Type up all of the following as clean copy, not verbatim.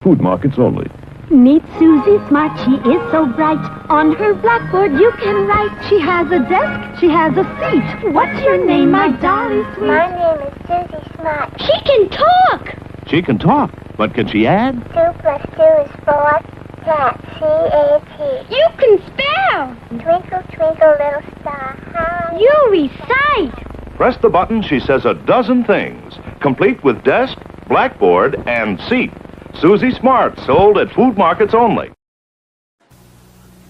Food markets only. Meet Susie Smart, she is so bright. On her blackboard you can write. She has a desk, she has a seat. What's your name, my dolly sweet? My name is Susie Smart. She can talk! She can talk, but can she add? 2 plus 2 is 4. Cat, C-A-T. You can spell! Twinkle, twinkle, little star, how You recite! Press the button, she says a dozen things, complete with desk, blackboard, and seat. Susie Smart, sold at food markets only.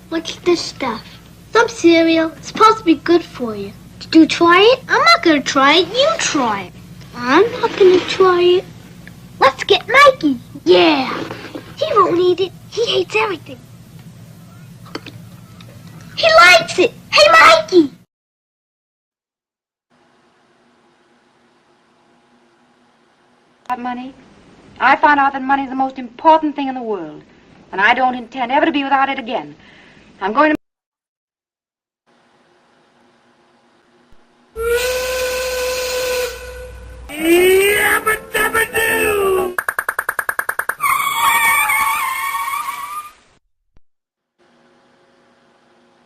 What's this stuff? Some cereal. It's supposed to be good for you. Did you try it? I'm not going to try it. You try it. I'm not going to try it. Let's get Mikey. Yeah. He won't eat it. He hates everything. He likes it. Hey, Mikey. Money. I found out that money is the most important thing in the world, and I don't intend ever to be without it again. I'm going to...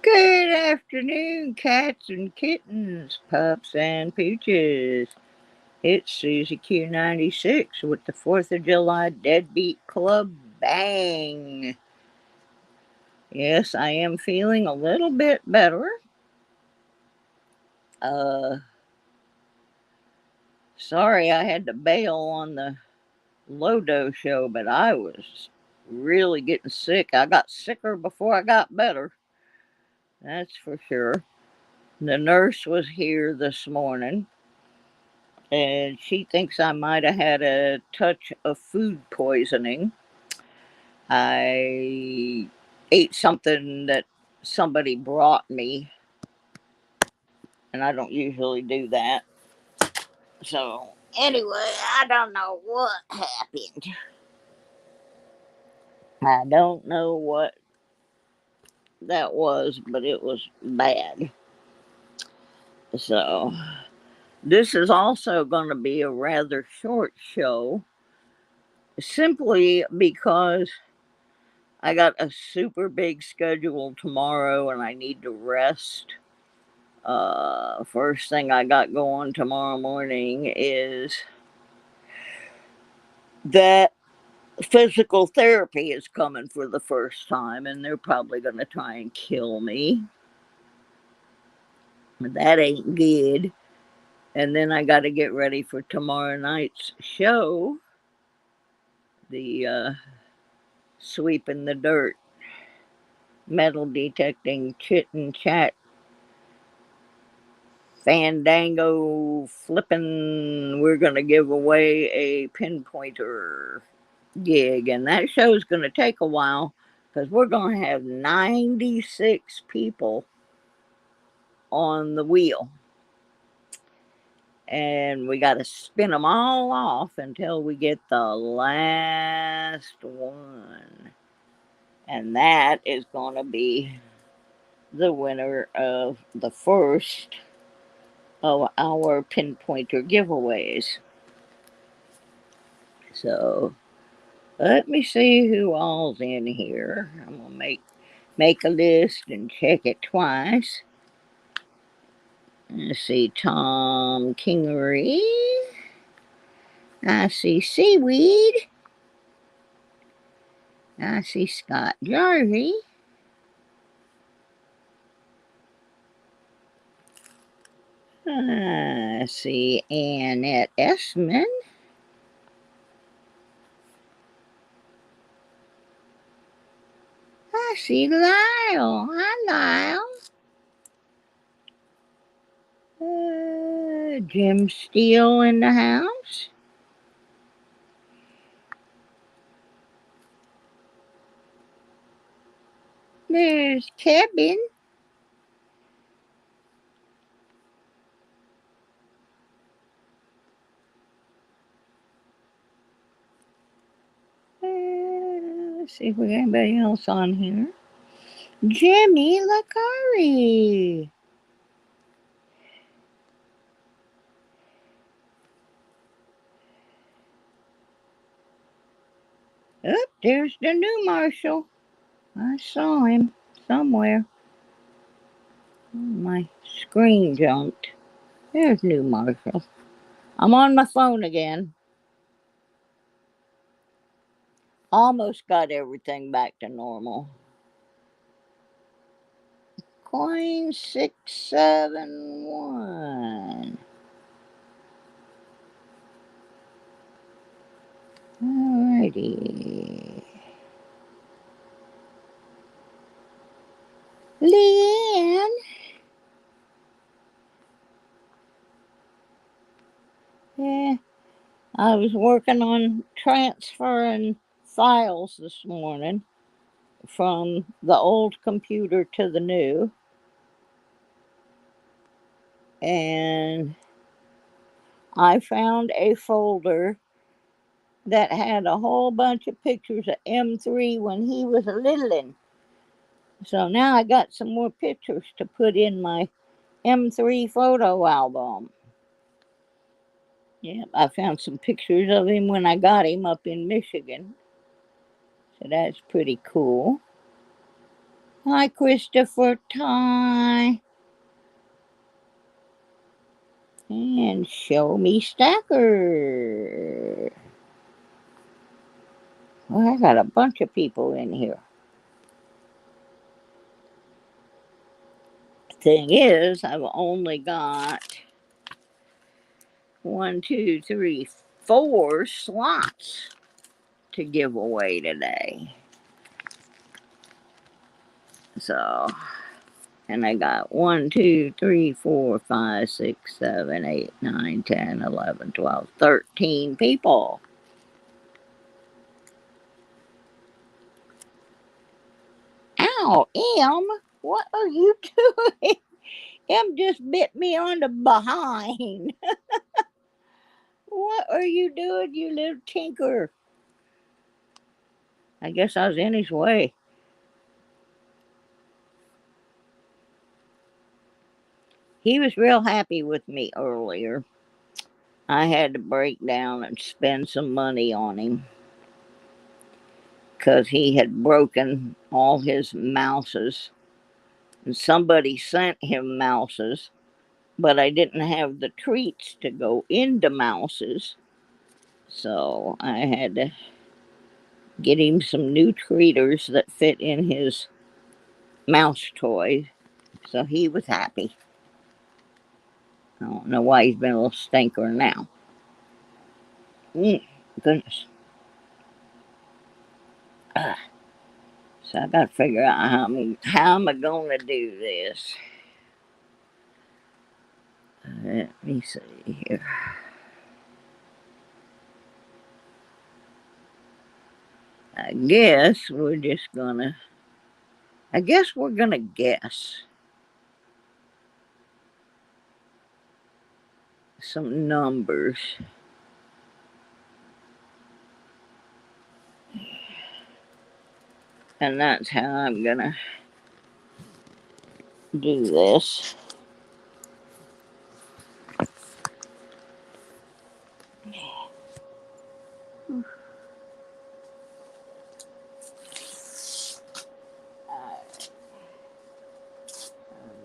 Good afternoon, cats and kittens, pups and pooches. It's Susie Q96 with the 4th of July Deadbeat Club Bang. Yes, I am feeling a little bit better. Sorry I had to bail on the Lodo show, but I was really getting sick. I got sicker before I got better. That's for sure. The nurse was here this morning, and she thinks I might have had a touch of food poisoning. I ate something that somebody brought me, and I don't usually do that. So, anyway, I don't know what happened. I don't know what that was, but it was bad. So, this is also going to be a rather short show, simply because I got a super big schedule tomorrow and I need to rest. First thing I got going tomorrow morning is that physical therapy is coming for the first time, and they're probably going to try and kill me. That ain't good. And then I got to get ready for tomorrow night's show, the Sweeping the Dirt, metal detecting, chit and chat, fandango flipping. We're going to give away a pinpointer gig, and that show's going to take a while because we're going to have 96 people on the wheel, and we got to spin them all off until we get the last one, and that is going to be the winner of the first of our pinpointer giveaways. So let me see who all's in here. I'm gonna make a list and check it twice. Let's see, Tom Kingery. I see Seaweed. I see Scott Jarvie. I see Annette Essman. I see Lyle. Hi, Lyle. Jim Steele in the house. There's Kevin. Let's see if we got anybody else on here. Jimmy Lacari. Oh, there's the new marshal. I saw him somewhere. My screen jumped. There's new marshal. I'm on my phone again. Almost got everything back to normal. Coin 671. Alrighty. Leanne. Yeah, I was working on transferring files this morning from the old computer to the new. And I found a folder that had a whole bunch of pictures of M3 when he was a littlin'. So now I got some more pictures to put in my M3 photo album. Yeah, I found some pictures of him when I got him up in Michigan. So that's pretty cool. Hi, Christopher Ty. And show me Stacker. Well, I got a bunch of people in here. Thing is, I've only got 1, 2, 3, 4 slots to give away today. So, and I got 1, 2, 3, 4, 5, 6, 7, 8, 9, 10, 11, 12, 13 people. Ow, Em, what are you doing? Em just bit me on the behind. What are you doing, you little tinker? I guess I was in his way. He was real happy with me earlier. I had to break down and spend some money on him because he had broken all his mouses. And somebody sent him mouses, but I didn't have the treats to go into mouses. So I had to get him some new treaters that fit in his mouse toy. So he was happy. I don't know why he's been a little stinker now. Goodness. So I got to figure out how am I going to do this. Let me see here. I guess we're gonna guess some numbers. And that's how I'm gonna do this. I'm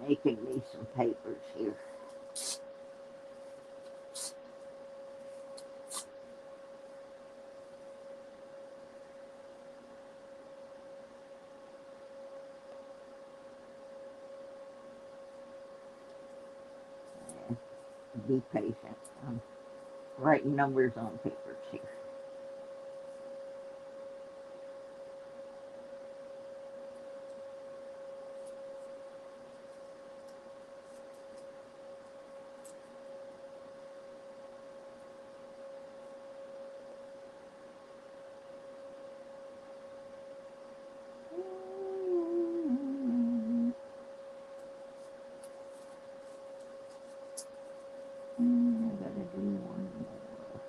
making me some papers here. Be patient. I'm writing numbers on papers here. I gotta do one more.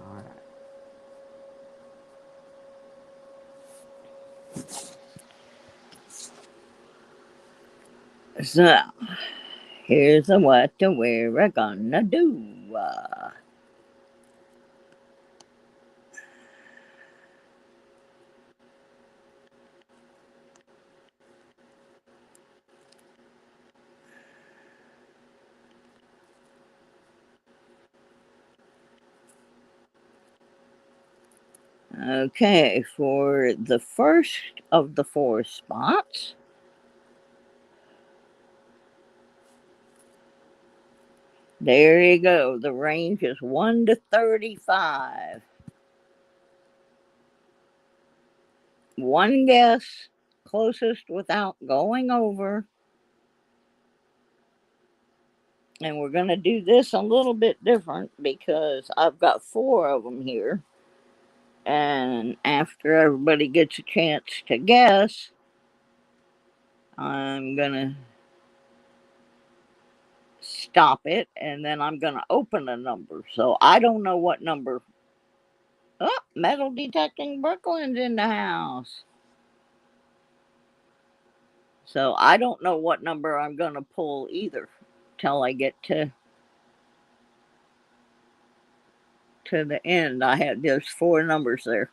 All right. So, here's what we're gonna do. Okay, for the first of the 4 spots, there you go. The range is 1 to 35. One guess, closest without going over. And we're going to do this a little bit different because I've got 4 of them here. And after everybody gets a chance to guess, I'm going to stop it, and then I'm going to open a number. So I don't know what number. Oh, Metal Detecting Brooklyn's in the house. So I don't know what number I'm going to pull either till I get to the end. There's 4 numbers there.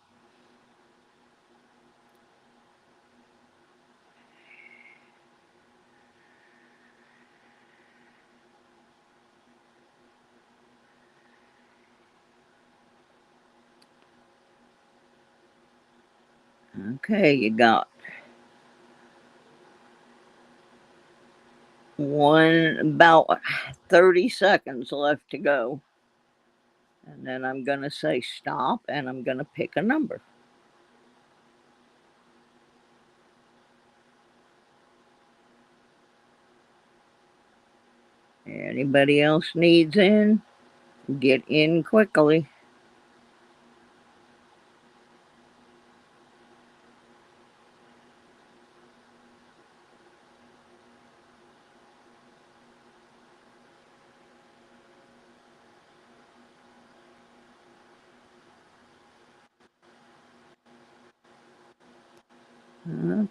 Okay, you got about 30 seconds left to go. And then I'm going to say stop, and I'm going to pick a number. Anybody else needs in? Get in quickly.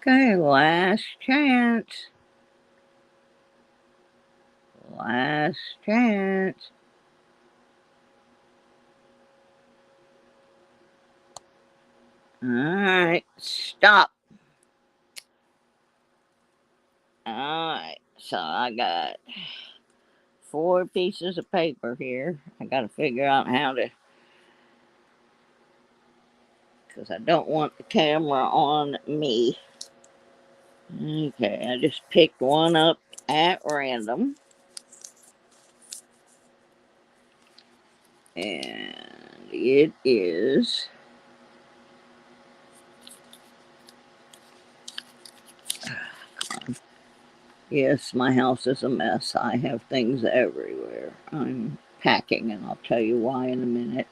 Okay, last chance. Last chance. All right, stop. All right, so I got 4 pieces of paper here. I got to figure out how to, because I don't want the camera on me. Okay, I just picked one up at random. And it is yes, my house is a mess. I have things everywhere. I'm packing, and I'll tell you why in a minute.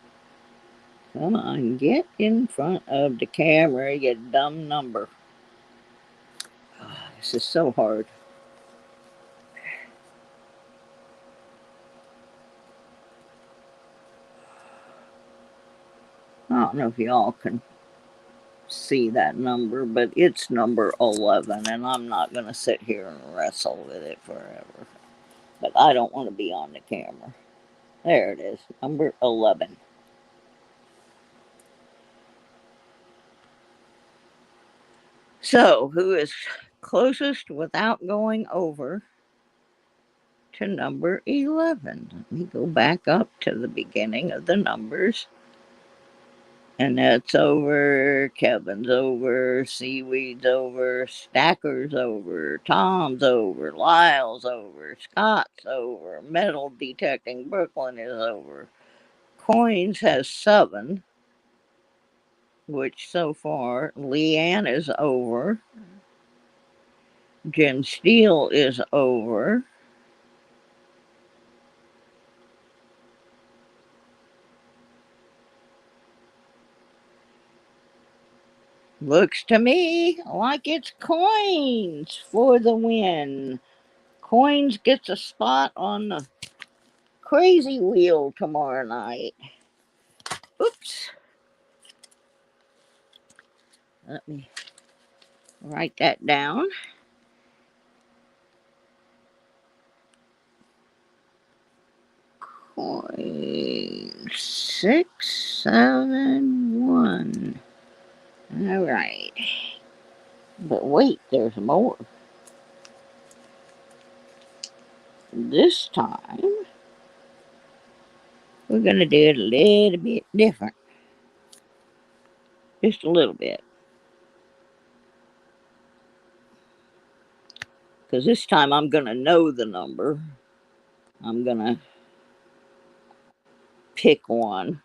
Come on, get in front of the camera, you dumb number. Oh, this is so hard. I don't know if y'all can see that number, but it's number 11, and I'm not going to sit here and wrestle with it forever. But I don't want to be on the camera. There it is, number 11. So, who is closest without going over to number 11? Let me go back up to the beginning of the numbers. And that's over, Kevin's over, Seaweed's over, Stacker's over, Tom's over, Lyle's over, Scott's over, Metal Detecting Brooklyn is over. Coins has 7, which so far Leanne is over. Jim Steele is over. Looks to me like it's Coins for the win. Coins gets a spot on the crazy wheel tomorrow night. Oops. Let me write that down. .671. All right. But wait, there's more. This time, we're going to do it a little bit different. Just a little bit. Because this time I'm going to know the number. I'm going to pick one.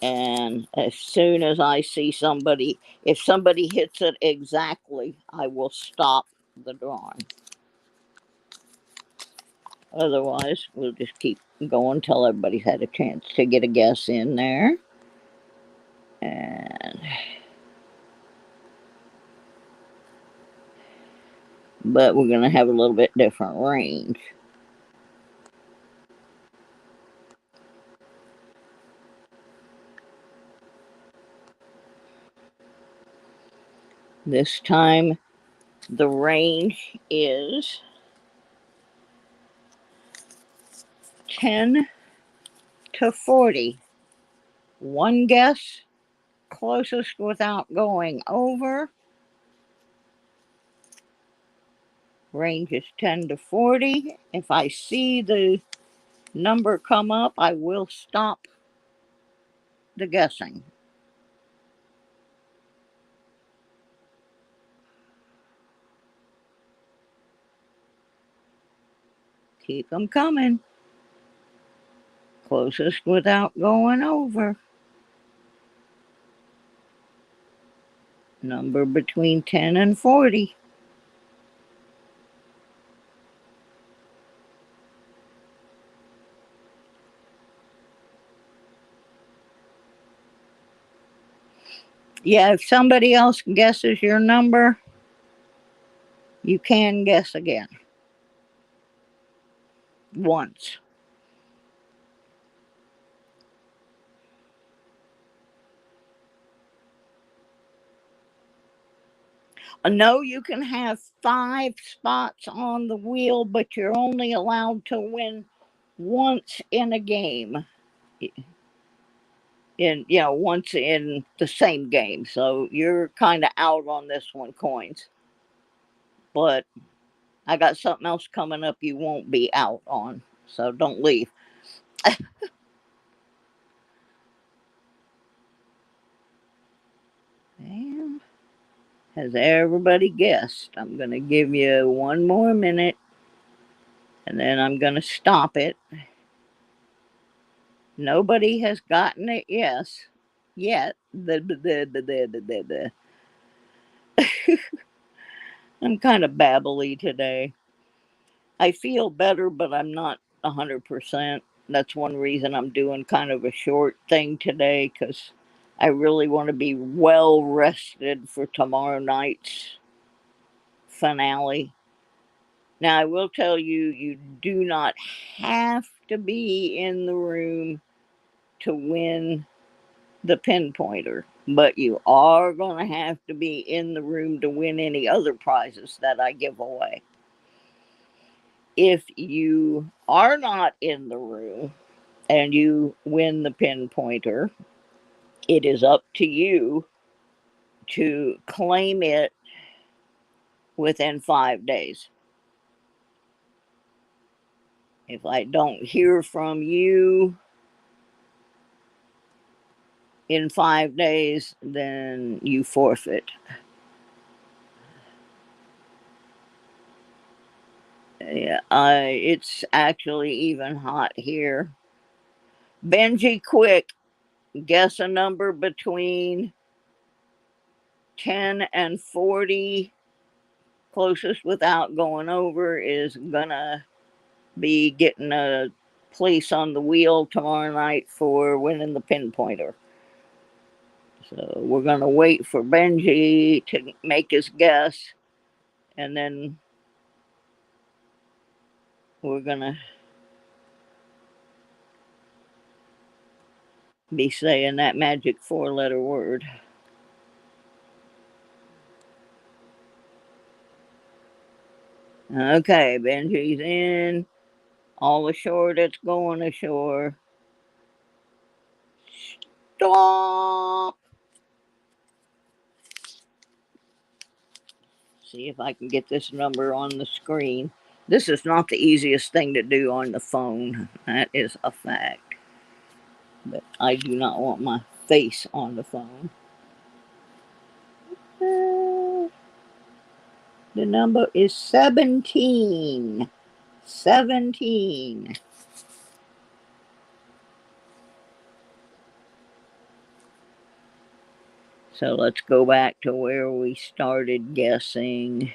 And as soon as I see somebody, if somebody hits it exactly, I will stop the drawing. Otherwise, we'll just keep going till everybody's had a chance to get a guess in there. But we're going to have a little bit different range. This time, the range is 10 to 40. One guess, closest without going over. Range is 10 to 40. If I see the number come up, I will stop the guessing. Keep them coming. Closest without going over. Number between 10 and 40. Yeah, if somebody else guesses your number, you can guess again. Once. No, you can have 5 spots on the wheel, but you're only allowed to win once in a game. Once in the same game. So you're kind of out on this one, coins. But I got something else coming up you won't be out on. So don't leave. And has everybody guessed? I'm going to give you one more minute. And then I'm going to stop it. Nobody has gotten it yet. I'm kind of babbly today. I feel better, but I'm not 100%. That's one reason I'm doing kind of a short thing today, because I really want to be well rested for tomorrow night's finale. Now, I will tell you, you do not have to be in the room to win the pinpointer, but you are going to have to be in the room to win any other prizes that I give away. If you are not in the room and you win the pinpointer, it is up to you to claim it within 5 days. If I don't hear from you in 5 days, then you forfeit. Yeah, it's actually even hot here. Benji, quick, guess a number between 10 and 40. Closest without going over is gonna be getting a place on the wheel tomorrow night for winning the pinpointer. So we're gonna wait for Benji to make his guess, and then we're gonna be saying that magic 4-letter word. Okay, Benji's in. All ashore that's going ashore. Stop! See if I can get this number on the screen. This is not the easiest thing to do on the phone. That is a fact. But I do not want my face on the phone. The number is 17. 17. So let's go back to where we started guessing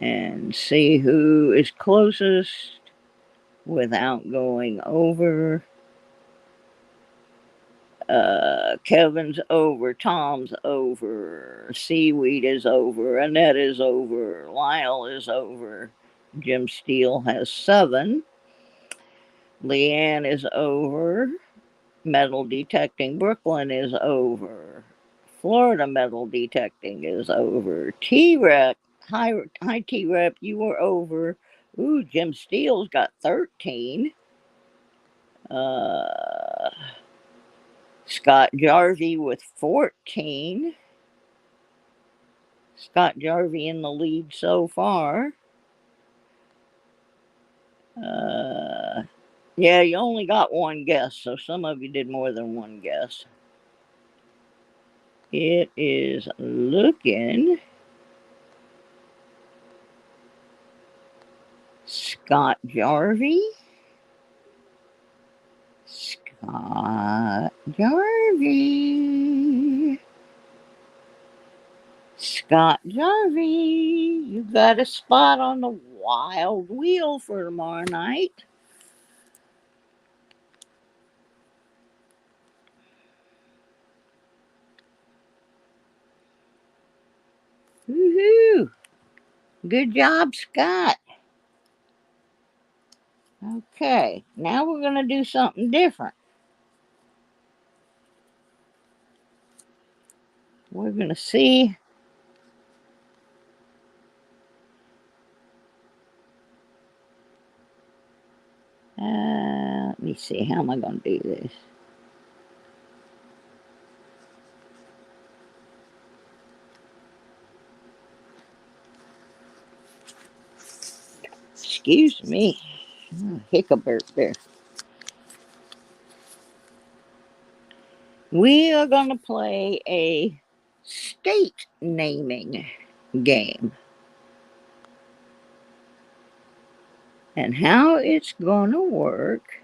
and see who is closest without going over. Kevin's over, Tom's over, Seaweed is over, Annette is over, Lyle is over, Jim Steele has 7, Leanne is over, Metal Detecting Brooklyn is over, Florida Metal Detecting is over, T-Rep, hi T-Rep, you were over. Ooh, Jim Steele's got 13. Scott Jarvie with 14. Scott Jarvie in the lead so far. Yeah, you only got one guess, so some of you did more than one guess. It is looking Scott Jarvie. Scott Jarvie. Scott Jarvie, you got a spot on the wild wheel for tomorrow night. Woohoo! Good job, Scott. Okay, now we're going to do something different. We're going to see let me see, how am I going to do this? Excuse me. Hiccup there. We are going to play a state naming game. And how it's going to work,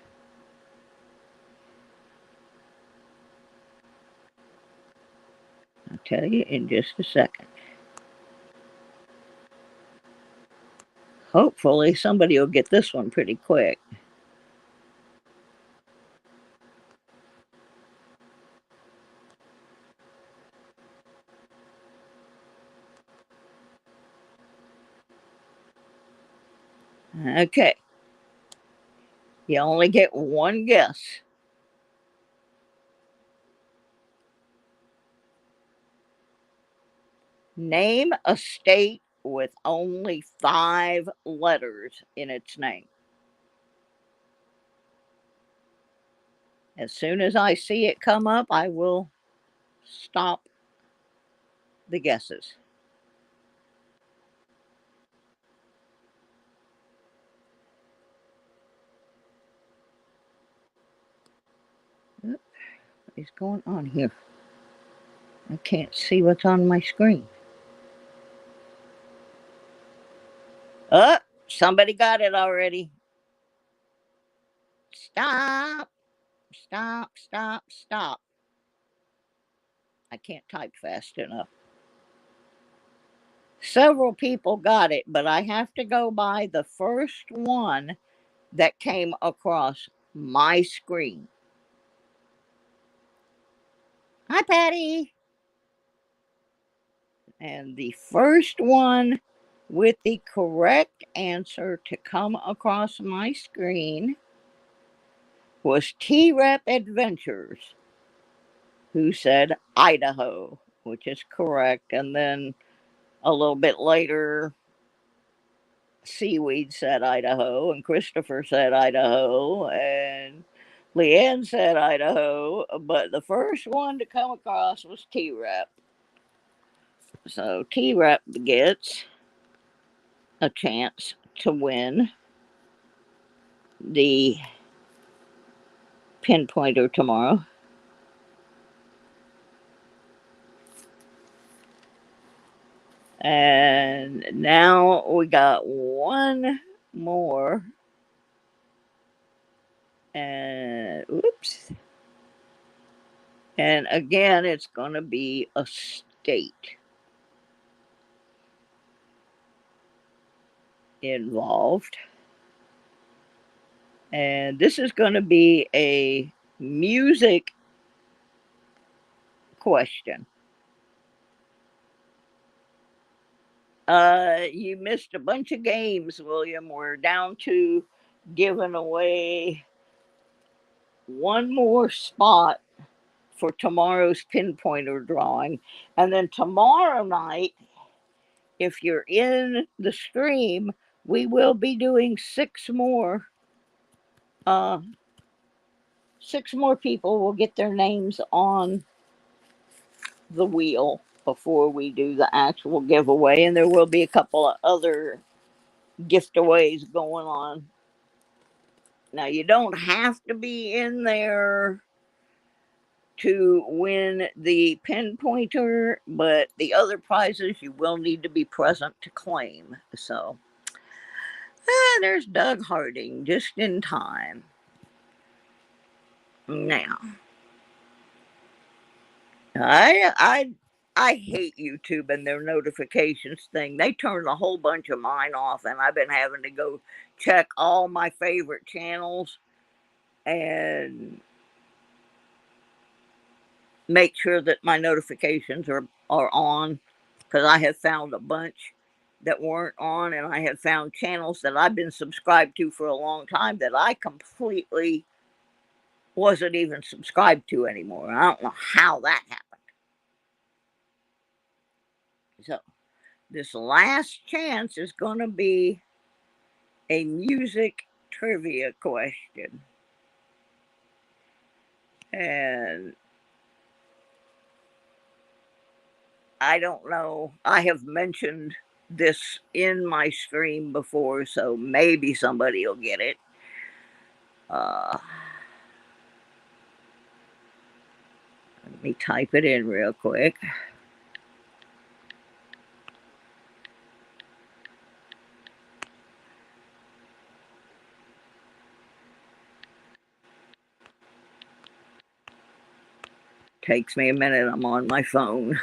I'll tell you in just a second. Hopefully somebody will get this one pretty quick. Okay. You only get one guess. Name a state with only 5 letters in its name. As soon as I see it come up, I will stop the guesses. What is going on here? I can't see what's on my screen. Oh, somebody got it already. Stop. Stop, stop, stop. I can't type fast enough. Several people got it, but I have to go by the first one that came across my screen. Hi, Patty. And the first one with the correct answer to come across my screen was T-Rep Adventures, who said Idaho, which is correct. And then a little bit later, Seaweed said Idaho, and Christopher said Idaho, and Leanne said Idaho, but the first one to come across was T-Rep. So T-Rep gets a chance to win the pinpointer tomorrow. And now we got one more. And oops. And again, it's going to be a state involved. And this is going to be a music question. You missed a bunch of games, William. We're down to giving away one more spot for tomorrow's pinpointer drawing. And then tomorrow night, if you're in the stream, we will be doing six more people will get their names on the wheel before we do the actual giveaway. And there will be a couple of other giveaways going on. Now, you don't have to be in there to win the pinpointer, but the other prizes you will need to be present to claim. So, there's Doug Harding just in time. Now, I hate YouTube and their notifications thing. They turned a whole bunch of mine off, and I've been having to go check all my favorite channels and make sure that my notifications are on, because I have found a bunch that weren't on, and I have found channels that I've been subscribed to for a long time that I completely wasn't even subscribed to anymore. I don't know how that happened. So this last chance is going to be a music trivia question. And I don't know. I have mentioned this in my stream before, so maybe somebody will get it. Let me type it in real quick. Takes me a minute. I'm on my phone.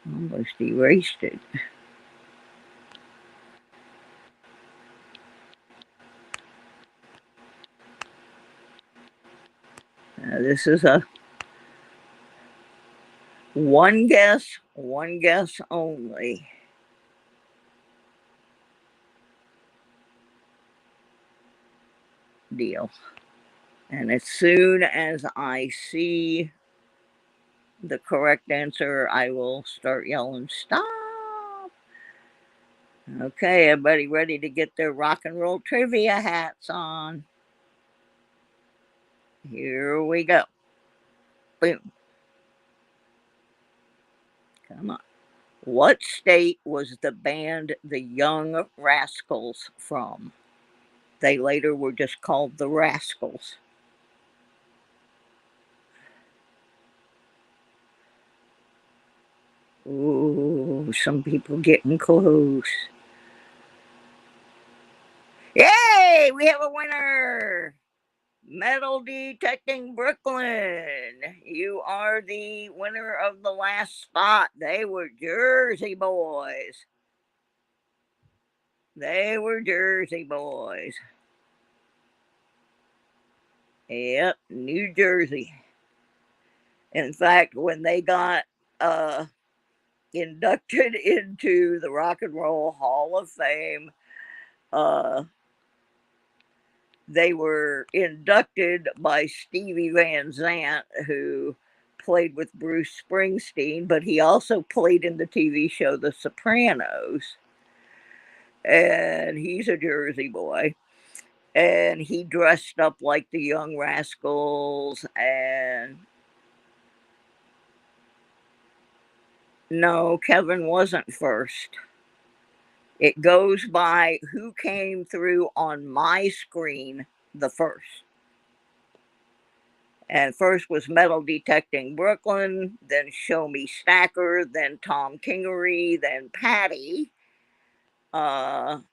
Almost erased it. This is a one guess only. Deal. And as soon as I see the correct answer, I will start yelling, stop. Okay, everybody ready to get their rock and roll trivia hats on? Here we go. Boom. Come on. What state was the band the Young Rascals from? They later were just called the Rascals. Ooh, some people getting close. Yay! We have a winner! Metal Detecting Brooklyn. You are the winner of the last spot. They were Jersey boys. They were Jersey boys. Yep, New Jersey. In fact, when they got inducted into the Rock and Roll Hall of Fame, They were inducted by Stevie Van Zandt, who played with Bruce Springsteen, but he also played in the TV show The Sopranos. And he's a Jersey boy. And he dressed up like the Young Rascals. And no, Kevin wasn't first. It goes by who came through on my screen the first. And first was Metal Detecting Brooklyn, then Show Me Stacker, then Tom Kingery, then Patty. And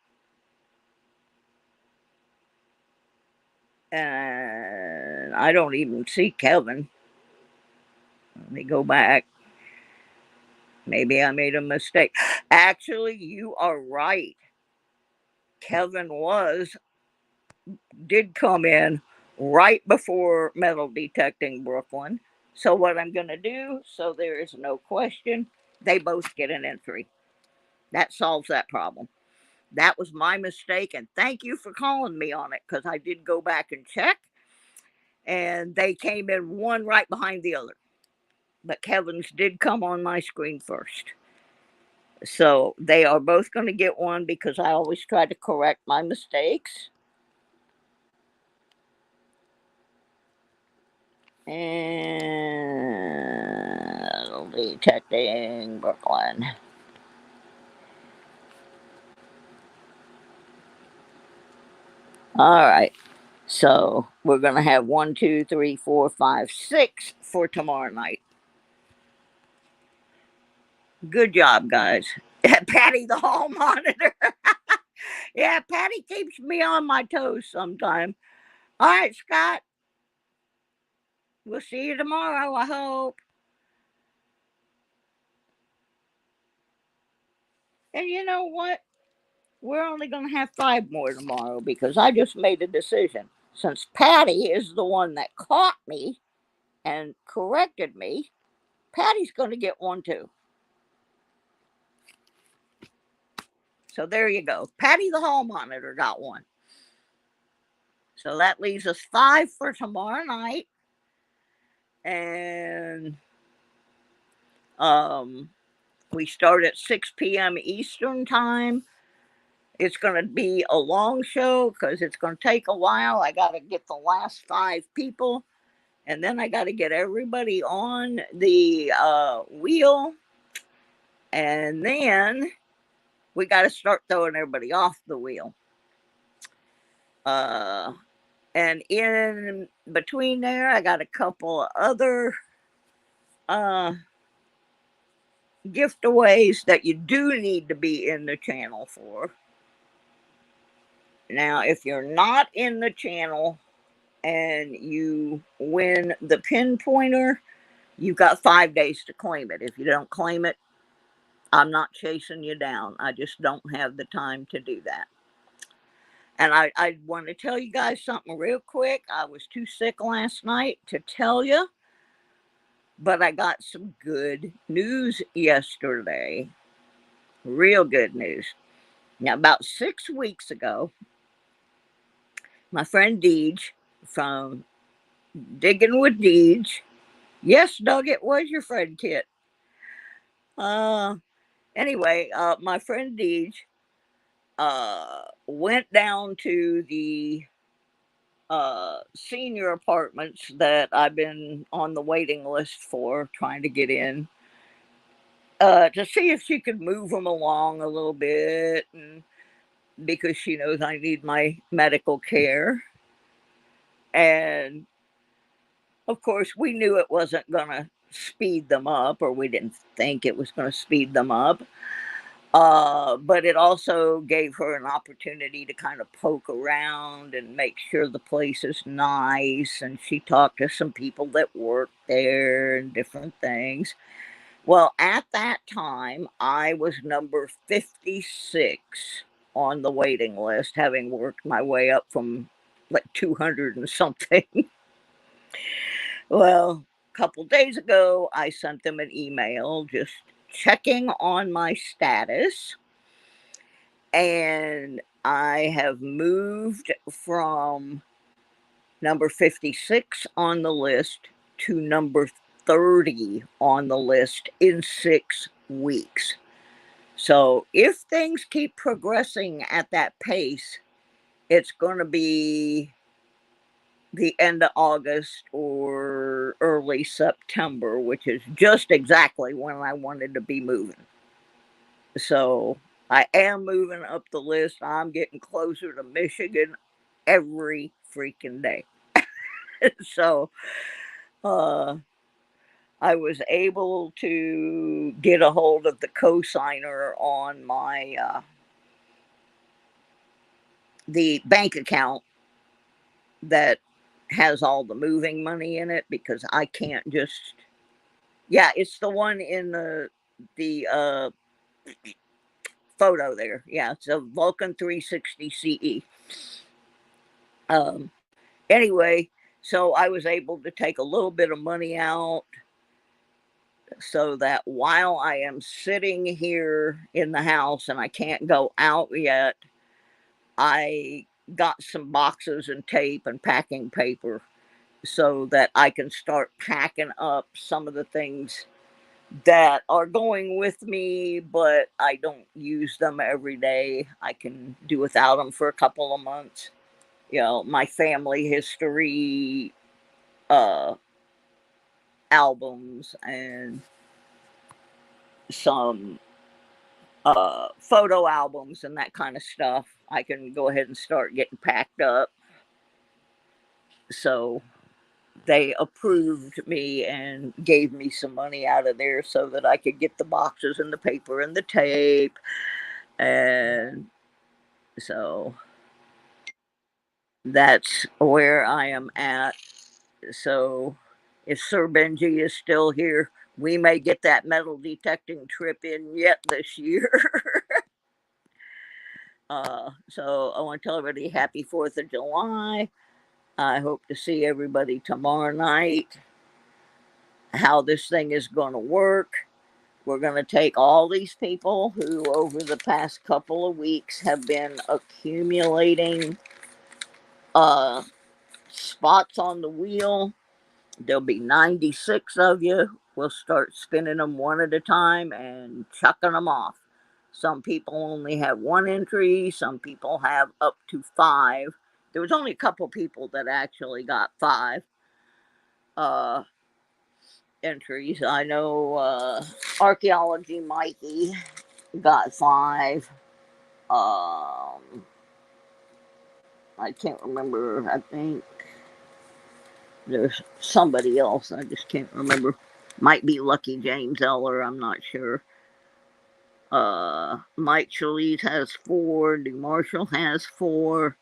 I don't even see Kevin. Let me go back. Maybe I made a mistake. Actually, you are right. Kevin did come in right before Metal Detecting Brooklyn. So what I'm going to do, so there is no question, they both get an entry. That solves that problem. That was my mistake, and thank you for calling me on it, because I did go back and check, and they came in one right behind the other. But Kevin's did come on my screen first. So they are both going to get one, because I always try to correct my mistakes. And Detecting Brooklyn. All right. So we're going to have 1, 2, 3, 4, 5, 6 for tomorrow night. Good job, guys. Patty the hall monitor. Yeah, Patty keeps me on my toes sometime. All right, Scott. We'll see you tomorrow, I hope. And you know what? We're only going to have 5 more tomorrow, because I just made a decision. Since Patty is the one that caught me and corrected me, Patty's going to get one too. So there you go. Patty the hall monitor got one. So that leaves us 5 for tomorrow night. And we start at 6 p.m. Eastern time. It's going to be a long show, because it's going to take a while. I got to get the last 5 people. And then I got to get everybody on the wheel. And then we got to start throwing everybody off the wheel. And in between there, I got a couple of other giveaways that you do need to be in the channel for. Now, if you're not in the channel and you win the pinpointer, you've got 5 days to claim it. If you don't claim it, I'm not chasing you down. I just don't have the time to do that. And I want to tell you guys something real quick. I was too sick last night to tell you, but I got some good news yesterday. Real good news. Now, about 6 weeks ago, my friend Deej from Digging with Deej. Yes, Doug, it was your friend Kit. Anyway, my friend Deej went down to the senior apartments that I've been on the waiting list for, trying to get in, to see if she could move them along a little bit, and because she knows I need my medical care. And of course, we knew it wasn't going to speed them up, or we didn't think it was going to speed them up. But it also gave her an opportunity to kind of poke around and make sure the place is nice. And she talked to some people that work there and different things. Well, at that time, I was number 56 on the waiting list, having worked my way up from like 200 and something. Well, a couple days ago, I sent them an email just checking on my status. And I have moved from number 56 on the list to number 30 on the list in 6 weeks. So if things keep progressing at that pace, it's going to be the end of August or early September, which is just exactly when I wanted to be moving. So I am moving up the list. I'm getting closer to Michigan every freaking day. So I was able to get a hold of the cosigner on my the bank account that has all the moving money in it, because I can't just, yeah, it's the one in the photo there. Yeah, it's a Vulcan 360 CE. Anyway, so I was able to take a little bit of money out so that while I am sitting here in the house and I can't go out yet, I got some boxes and tape and packing paper so that I can start packing up some of the things that are going with me, but I don't use them every day. I can do without them for a couple of months. You know, my family history albums and some photo albums and that kind of stuff. I can go ahead and start getting packed up. So they approved me and gave me some money out of there so that I could get the boxes and the paper and the tape. And so that's where I am at. So if Sir Benji is still here, we may get that metal detecting trip in yet this year. So I want to tell everybody happy 4th of July. I hope to see everybody tomorrow night. How this thing is going to work. We're going to take all these people who over the past couple of weeks have been accumulating spots on the wheel. There'll be 96 of you. We'll start spinning them one at a time and chucking them off. Some people only have 1 entry. Some people have up to 5. There was only a couple people that actually got 5 entries. I know Archaeology Mikey got 5. I can't remember. I think there's somebody else. I just can't remember. Might be Lucky James Eller. I'm not sure. Mike Chalise has 4. New Marshall has 4.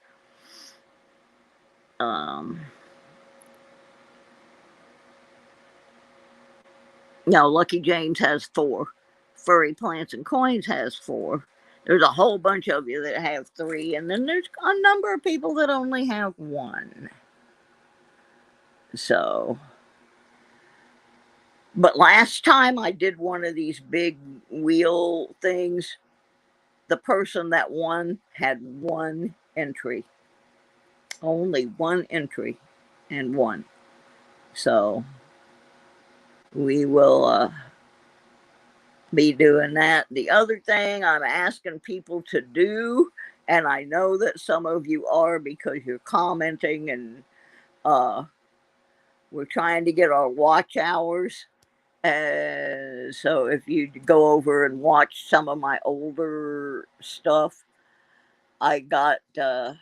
No, Lucky James has 4. Furry Plants and Coins has 4. There's a whole bunch of you that have 3, and then there's a number of people that only have 1. So, but last time I did one of these big wheel things, the person that won had 1 entry. Only 1 entry and won. So we will be doing that. The other thing I'm asking people to do, and I know that some of you are because you're commenting, and we're trying to get our watch hours. So if you go over and watch some of my older stuff, I got a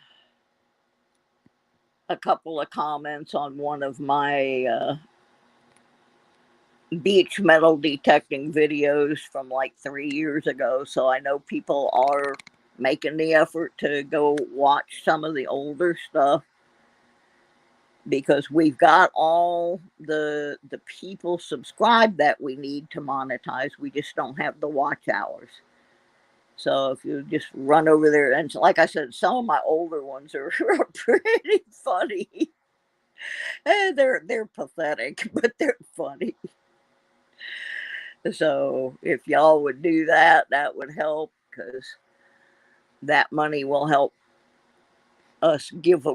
couple of comments on one of my beach metal detecting videos from like 3 years ago. So I know people are making the effort to go watch some of the older stuff, because we've got all the people subscribed that we need to monetize. We just don't have the watch hours. So if you just run over there, and like I said, some of my older ones are pretty funny. They're pathetic, but they're funny. So if y'all would do that, that would help, because that money will help us give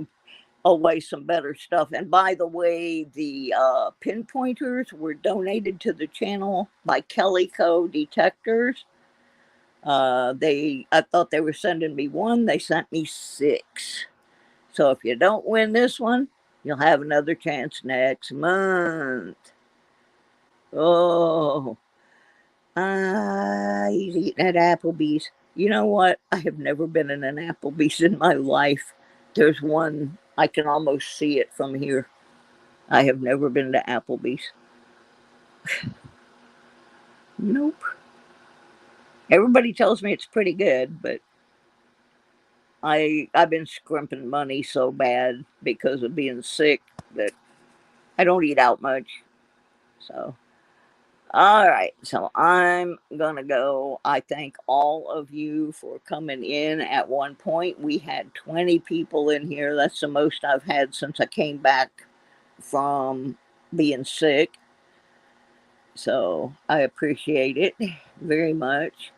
away some better stuff. And by the way, the pinpointers were donated to the channel by Kelly Co. Detectors. I thought they were sending me one. They sent me 6. So if you don't win this one, you'll have another chance next month. Oh, he's eating at Applebee's. You know what? I have never been in an Applebee's in my life. There's one, I can almost see it from here. I have never been to Applebee's. Nope. Everybody tells me it's pretty good, but I've been scrimping money so bad because of being sick that I don't eat out much. So, all right. So I'm going to go. I thank all of you for coming in. At one point, we had 20 people in here. That's the most I've had since I came back from being sick. So I appreciate it very much.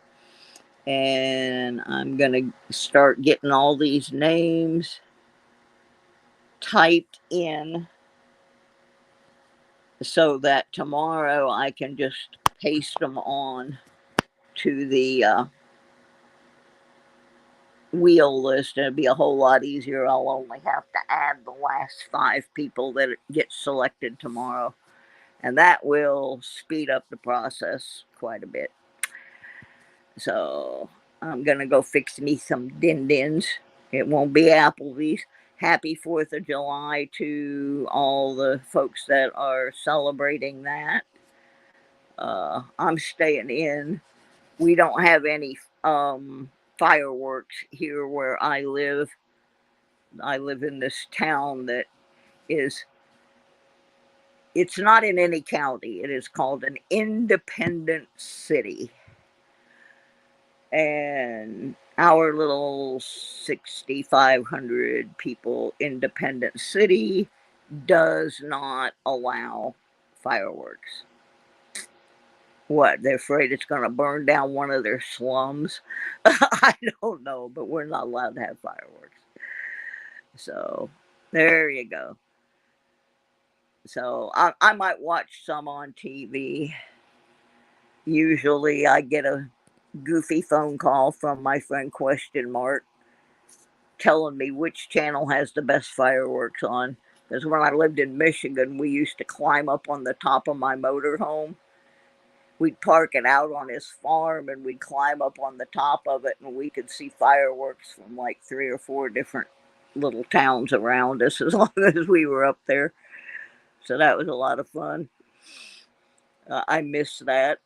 And I'm going to start getting all these names typed in so that tomorrow I can just paste them on to the wheel list. It'll be a whole lot easier. I'll only have to add the last 5 people that get selected tomorrow, and that will speed up the process quite a bit. So I'm gonna go fix me some din-dins. It won't be Applebee's. Happy 4th of July to all the folks that are celebrating that. I'm staying in. We don't have any fireworks here where I live. I live in this town that is, it's not in any county. It is called an independent city. And our little 6,500 people independent city does not allow fireworks. What, they're afraid it's going to burn down one of their slums? I don't know, but we're not allowed to have fireworks. So there you go. So I might watch some on TV. Usually I get a goofy phone call from my friend Question Mark telling me which channel has the best fireworks on. Because when I lived in Michigan, we used to climb up on the top of my motorhome. We'd park it out on his farm and we'd climb up on the top of it, and we could see fireworks from like 3 or 4 different little towns around us as long as we were up there. So that was a lot of fun. I miss that.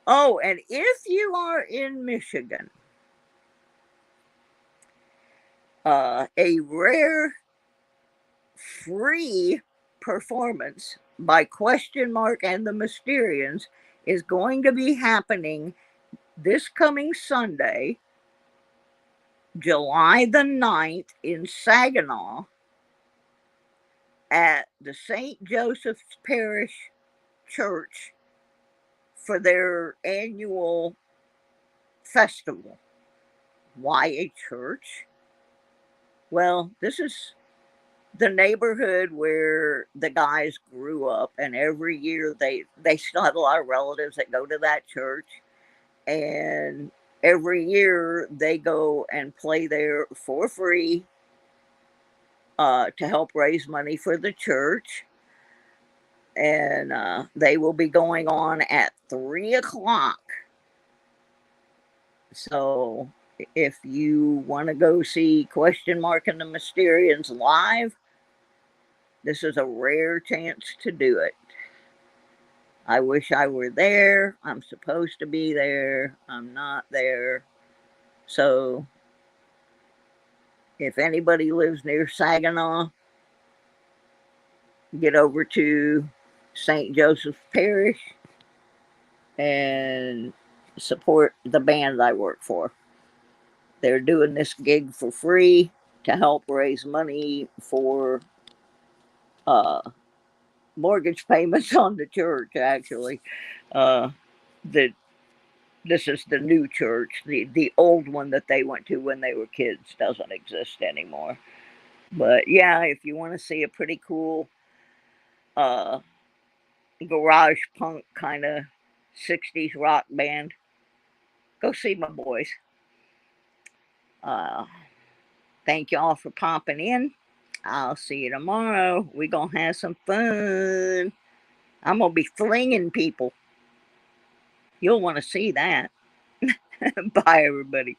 Oh, and if you are in Michigan, a rare free performance by Question Mark and the Mysterians is going to be happening this coming Sunday, July the 9th in Saginaw at the St. Joseph's Parish Church for their annual festival. Why a church? Well, this is the neighborhood where the guys grew up, and every year they still have a lot of relatives that go to that church, and every year they go and play there for free to help raise money for the church. And they will be going on at 3 o'clock. So if you want to go see Question Mark and the Mysterians live, this is a rare chance to do it. I wish I were there. I'm supposed to be there. I'm not there. So if anybody lives near Saginaw, get over to St. Joseph's Parish and support the band I work for. They're doing this gig for free to help raise money for mortgage payments on the church, actually. The This is the new church. The old one that they went to when they were kids doesn't exist anymore. But yeah, if you want to see a pretty cool uh, garage punk kind of 60s rock band, go see my boys. Uh, thank y'all for popping in. I'll see you tomorrow. We're going to have some fun. I'm going to be flinging people. You'll want to see that. Bye, everybody.